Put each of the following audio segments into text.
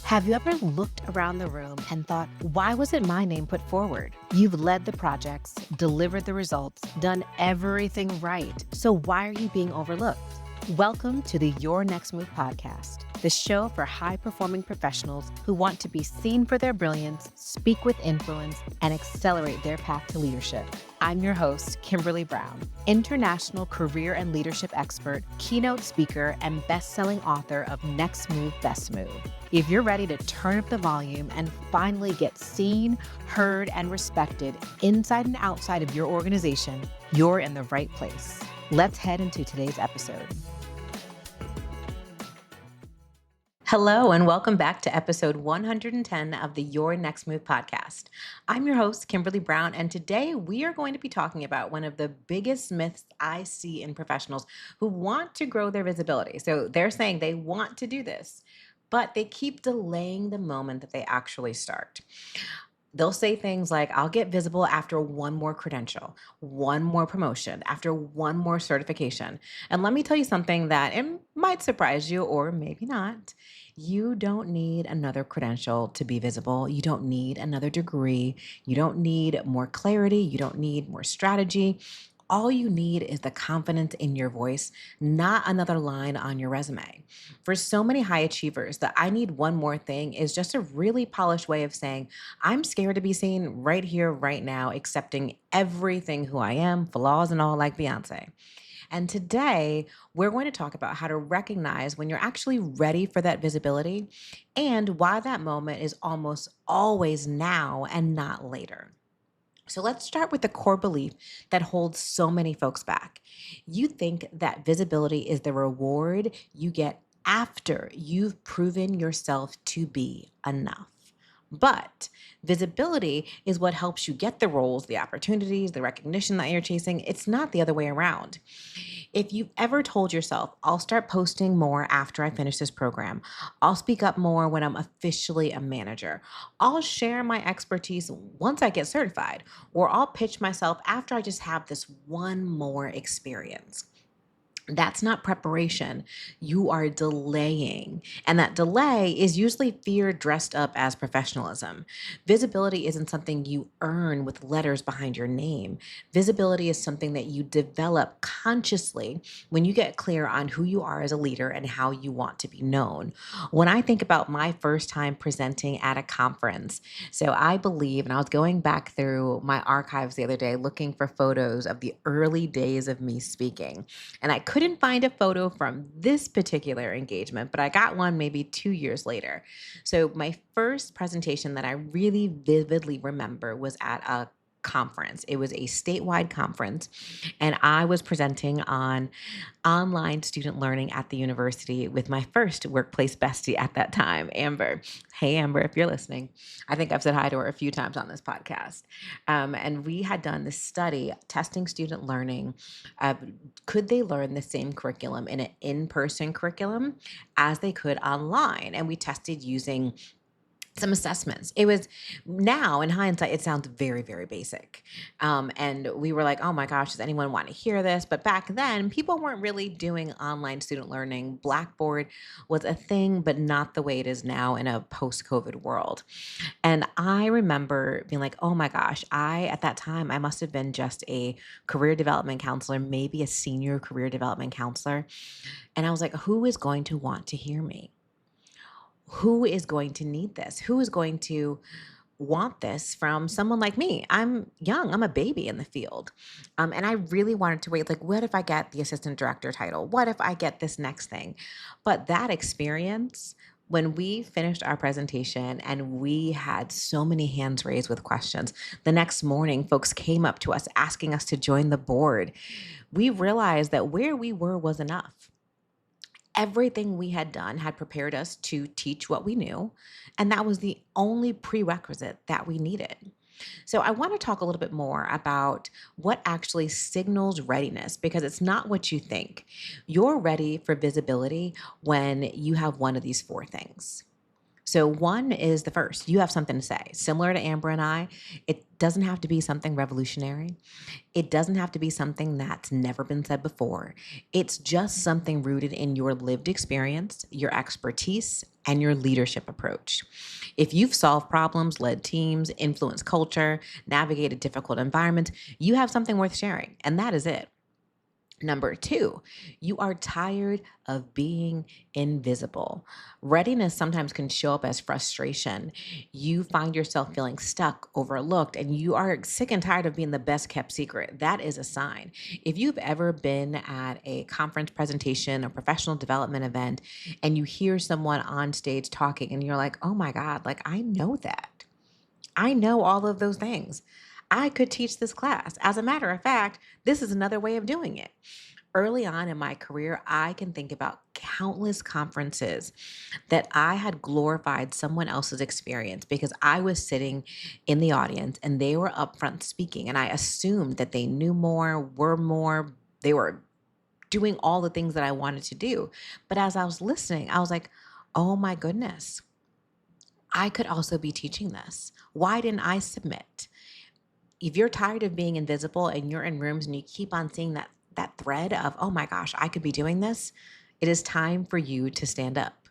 Have you ever looked around the room and thought, why wasn't my name put forward? You've led the projects, delivered the results, done everything right. So why are you being overlooked? Welcome to the Your Next Move podcast, the show for high-performing professionals who want to be seen for their brilliance, speak with influence, and accelerate their path to leadership. I'm your host, Kimberly Brown, international career and leadership expert, keynote speaker, and best-selling author of Next Move, Best Move. If you're ready to turn up the volume and finally get seen, heard, and respected inside and outside of your organization, you're in the right place. Let's head into today's episode. Hello, and welcome back to episode 110 of the Your Next Move podcast. I'm your host, Kimberly Brown, and today we are going to be talking about one of the biggest myths I see in professionals who want to grow their visibility. So they're saying they want to do this, but they keep delaying the moment that they actually start. They'll say things like, I'll get visible after one more credential, one more promotion, after one more certification. And let me tell you something that it might surprise you or maybe not. You don't need another credential to be visible. You don't need another degree. You don't need more clarity. You don't need more strategy. All you need is the confidence in your voice, not another line on your resume. For so many high achievers, the I need one more thing is just a really polished way of saying, I'm scared to be seen right here, right now, accepting everything who I am, flaws and all, like Beyonce. And today, we're going to talk about how to recognize when you're actually ready for that visibility and why that moment is almost always now and not later. So let's start with the core belief that holds so many folks back. You think that visibility is the reward you get after you've proven yourself to be enough. But visibility is what helps you get the roles, the opportunities, the recognition that you're chasing. It's not the other way around. If you've ever told yourself, I'll start posting more after I finish this program, I'll speak up more when I'm officially a manager, I'll share my expertise once I get certified, or I'll pitch myself after I just have this one more experience. That's not preparation. You are delaying. And that delay is usually fear dressed up as professionalism. Visibility isn't something you earn with letters behind your name. Visibility is something that you develop consciously when you get clear on who you are as a leader and how you want to be known. When I think about my first time presenting at a conference, so I believe, and I was going back through my archives the other day looking for photos of the early days of me speaking. And I couldn't find a photo from this particular engagement, but I got one maybe 2 years later. So my first presentation that I really vividly remember was at a conference. It was a statewide conference, and I was presenting on online student learning at the university with my first workplace bestie at that time, Amber. Hey, Amber, if you're listening. I think I've said hi to her a few times on this podcast. And we had done this study testing student learning. Could they learn the same curriculum in an in-person curriculum as they could online? And we tested using some assessments. It was, now in hindsight, it sounds very, very basic. And we were like, oh my gosh, does anyone want to hear this? But back then, people weren't really doing online student learning. Blackboard was a thing, but not the way it is now in a post-COVID world. And I remember being like, oh my gosh, at that time, I must have been just a career development counselor, maybe a senior career development counselor. And I was like, who is going to want to hear me? Who is going to need this? Who is going to want this from someone like me? I'm young. I'm a baby in the field. And I really wanted to wait. Like, what if I get the assistant director title? What if I get this next thing? But that experience, when we finished our presentation and we had so many hands raised with questions, the next morning, folks came up to us asking us to join the board. We realized that where we were was enough. Everything we had done had prepared us to teach what we knew, and that was the only prerequisite that we needed. So I want to talk a little bit more about what actually signals readiness, because it's not what you think. You're ready for visibility when you have one of these four things. So one is the first, you have something to say. Similar to Amber and I, it doesn't have to be something revolutionary. It doesn't have to be something that's never been said before. It's just something rooted in your lived experience, your expertise, and your leadership approach. If you've solved problems, led teams, influenced culture, navigated difficult environments, you have something worth sharing, and that is it. Number two, you are tired of being invisible. Readiness sometimes can show up as frustration. You find yourself feeling stuck, overlooked, and you are sick and tired of being the best kept secret. That is a sign. If you've ever been at a conference presentation, a professional development event, and you hear someone on stage talking and you're like, oh my God, like I know that. I know all of those things. I could teach this class. As a matter of fact, this is another way of doing it. Early on in my career, I can think about countless conferences that I had glorified someone else's experience because I was sitting in the audience and they were up front speaking, and I assumed that they knew more, they were doing all the things that I wanted to do. But as I was listening, I was like, oh my goodness, I could also be teaching this. Why didn't I submit? If you're tired of being invisible and you're in rooms and you keep on seeing that thread of, oh my gosh, I could be doing this, it is time for you to stand up.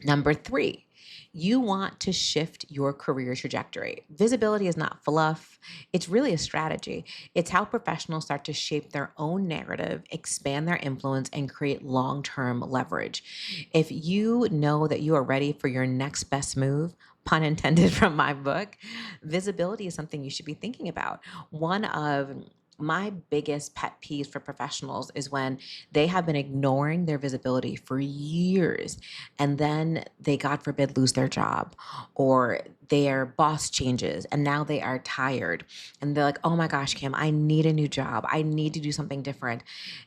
Number three, you want to shift your career trajectory. Visibility is not fluff. It's really a strategy. It's how professionals start to shape their own narrative, expand their influence, and create long-term leverage. If you know that you are ready for your next best move, pun intended from my book, visibility is something you should be thinking about. One of my biggest pet peeves for professionals is when they have been ignoring their visibility for years and then they, God forbid, lose their job or their boss changes and now they are tired and they're like, oh my gosh, Kim, I need a new job. I need to do something different.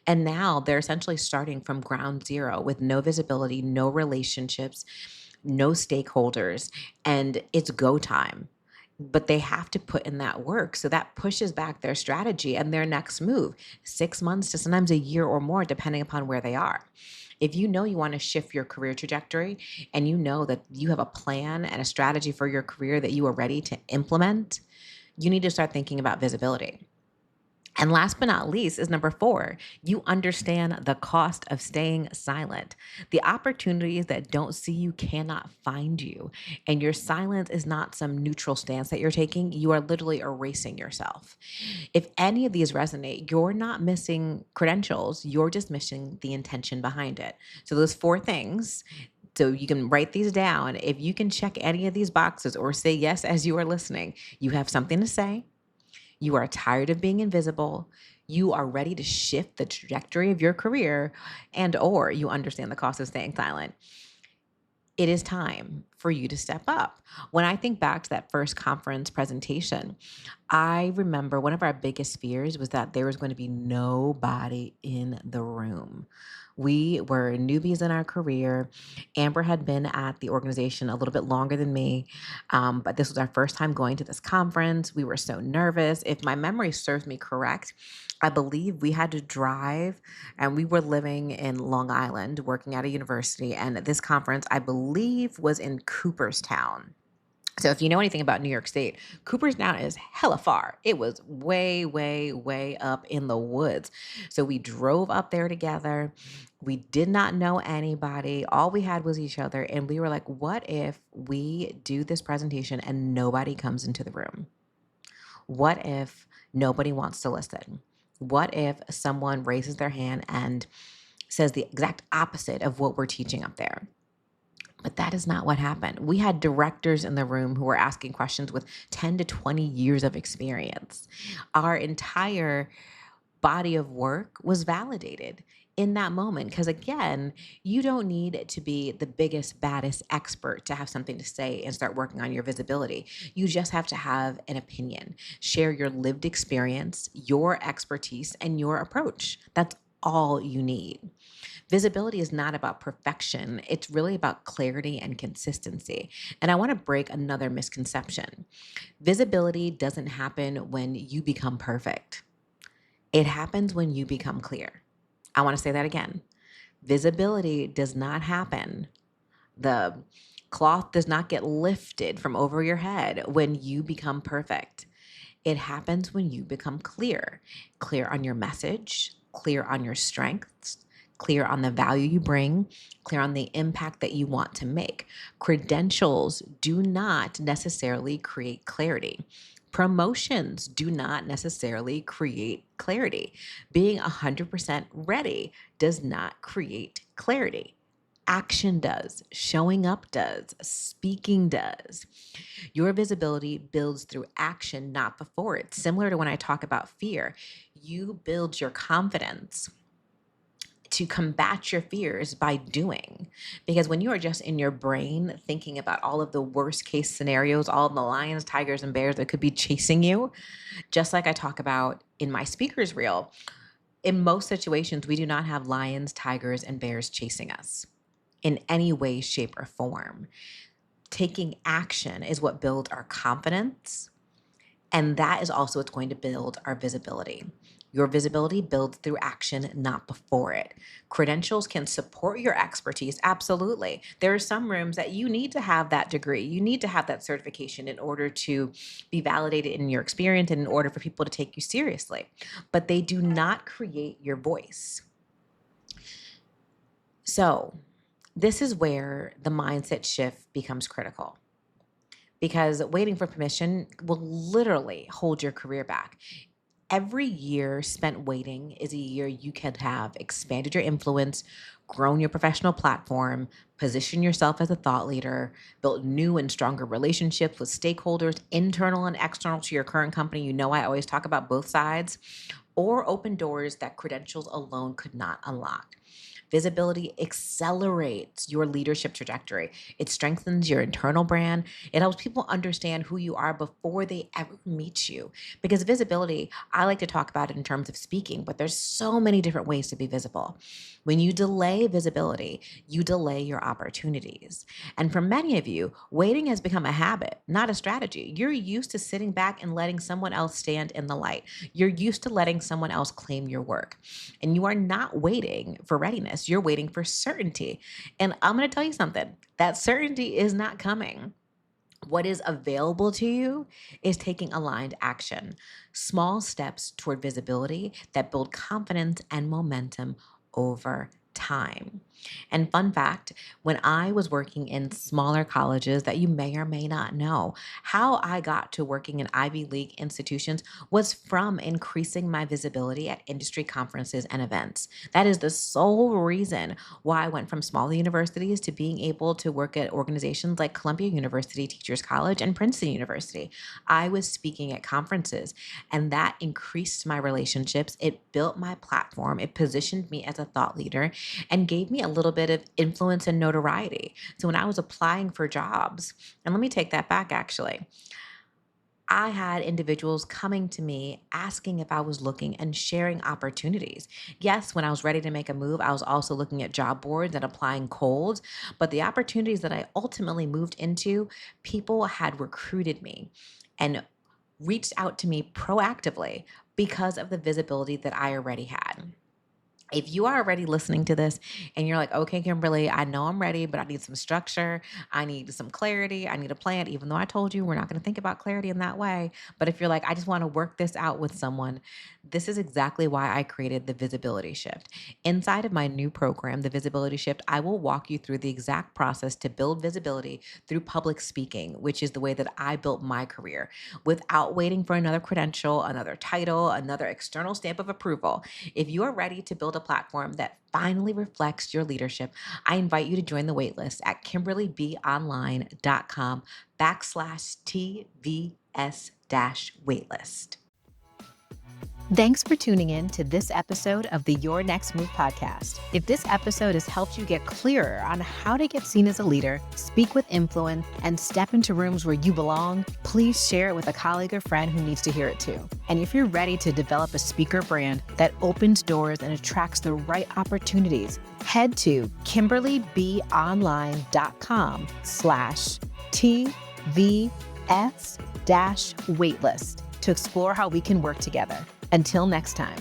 And now they're essentially starting from ground zero with no visibility, no relationships, no stakeholders, and it's go time. But they have to put in that work. So that pushes back their strategy and their next move 6 months to sometimes a year or more, depending upon where they are. If you know you want to shift your career trajectory and you know that you have a plan and a strategy for your career that you are ready to implement, you need to start thinking about visibility. And last but not least is number four, you understand the cost of staying silent. The opportunities that don't see you cannot find you. And your silence is not some neutral stance that you're taking. You are literally erasing yourself. If any of these resonate, you're not missing credentials. You're just missing the intention behind it. So those four things, so you can write these down. If you can check any of these boxes or say yes as you are listening, you have something to say. You are tired of being invisible. You are ready to shift the trajectory of your career and or you understand the cost of staying silent. It is time for you to step up. When I think back to that first conference presentation, I remember one of our biggest fears was that there was going to be nobody in the room. We were newbies in our career. Amber had been at the organization a little bit longer than me, but this was our first time going to this conference. We were so nervous. If my memory serves me correct, I believe we had to drive and we were living in Long Island, working at a university. And this conference, I believe, was in Cooperstown. So if you know anything about New York State, Cooperstown is hella far. It was way, way, way up in the woods. So we drove up there together. We did not know anybody. All we had was each other. And we were like, what if we do this presentation and nobody comes into the room? What if nobody wants to listen? What if someone raises their hand and says the exact opposite of what we're teaching up there? But that is not what happened. We had directors in the room who were asking questions with 10 to 20 years of experience. Our entire body of work was validated in that moment. Because again, you don't need to be the biggest, baddest expert to have something to say and start working on your visibility. You just have to have an opinion, share your lived experience, your expertise, and your approach. That's all you need. Visibility is not about perfection. It's really about clarity and consistency. And I want to break another misconception. Visibility doesn't happen when you become perfect. It happens when you become clear. I want to say that again. Visibility does not happen. The cloth does not get lifted from over your head when you become perfect. It happens when you become clear, clear on your message, clear on your strengths, clear on the value you bring, clear on the impact that you want to make. Credentials do not necessarily create clarity. Promotions do not necessarily create clarity. Being 100% ready does not create clarity. Action does, showing up does, speaking does. Your visibility builds through action, not before it. Similar to when I talk about fear, you build your confidence to combat your fears by doing. Because when you are just in your brain thinking about all of the worst case scenarios, all of the lions, tigers, and bears that could be chasing you, just like I talk about in my speakers reel, in most situations, we do not have lions, tigers, and bears chasing us in any way, shape, or form. Taking action is what builds our confidence, and that is also what's going to build our visibility. Your visibility builds through action, not before it. Credentials can support your expertise, absolutely. There are some rooms that you need to have that degree. You need to have that certification in order to be validated in your experience and in order for people to take you seriously. But they do not create your voice. So, this is where the mindset shift becomes critical, because waiting for permission will literally hold your career back. Every year spent waiting is a year you could have expanded your influence, grown your professional platform, positioned yourself as a thought leader, built new and stronger relationships with stakeholders, internal and external to your current company. You know, I always talk about both sides, or open doors that credentials alone could not unlock. Visibility accelerates your leadership trajectory. It strengthens your internal brand. It helps people understand who you are before they ever meet you. Because visibility, I like to talk about it in terms of speaking, but there's so many different ways to be visible. When you delay visibility, you delay your opportunities. And for many of you, waiting has become a habit, not a strategy. You're used to sitting back and letting someone else stand in the light. You're used to letting someone else claim your work. And you are not waiting for readiness. You're waiting for certainty. And I'm going to tell you something, that certainty is not coming. What is available to you is taking aligned action, small steps toward visibility that build confidence and momentum over time. And fun fact, when I was working in smaller colleges that you may or may not know, how I got to working in Ivy League institutions was from increasing my visibility at industry conferences and events. That is the sole reason why I went from smaller universities to being able to work at organizations like Columbia University Teachers College and Princeton University. I was speaking at conferences, and that increased my relationships. It built my platform. It positioned me as a thought leader and gave me a little bit of influence and notoriety. So when I was applying for jobs, and let me take that back actually, I had individuals coming to me asking if I was looking and sharing opportunities. Yes, when I was ready to make a move, I was also looking at job boards and applying cold. But the opportunities that I ultimately moved into, people had recruited me and reached out to me proactively because of the visibility that I already had. If you are already listening to this and you're like, okay, Kimberly, I know I'm ready, but I need some structure. I need some clarity. I need a plan, even though I told you we're not going to think about clarity in that way. But if you're like, I just want to work this out with someone, this is exactly why I created the Visibility Shift. Inside of my new program, the Visibility Shift, I will walk you through the exact process to build visibility through public speaking, which is the way that I built my career without waiting for another credential, another title, another external stamp of approval. If you are ready to build a platform that finally reflects your leadership, I invite you to join the waitlist at KimberlyBOnline.com/TVS-waitlist. Thanks for tuning in to this episode of the Your Next Move podcast. If this episode has helped you get clearer on how to get seen as a leader, speak with influence, and step into rooms where you belong, please share it with a colleague or friend who needs to hear it too. And if you're ready to develop a speaker brand that opens doors and attracts the right opportunities, head to KimberlyBOnline.com/TVS-waitlist to explore how we can work together. Until next time.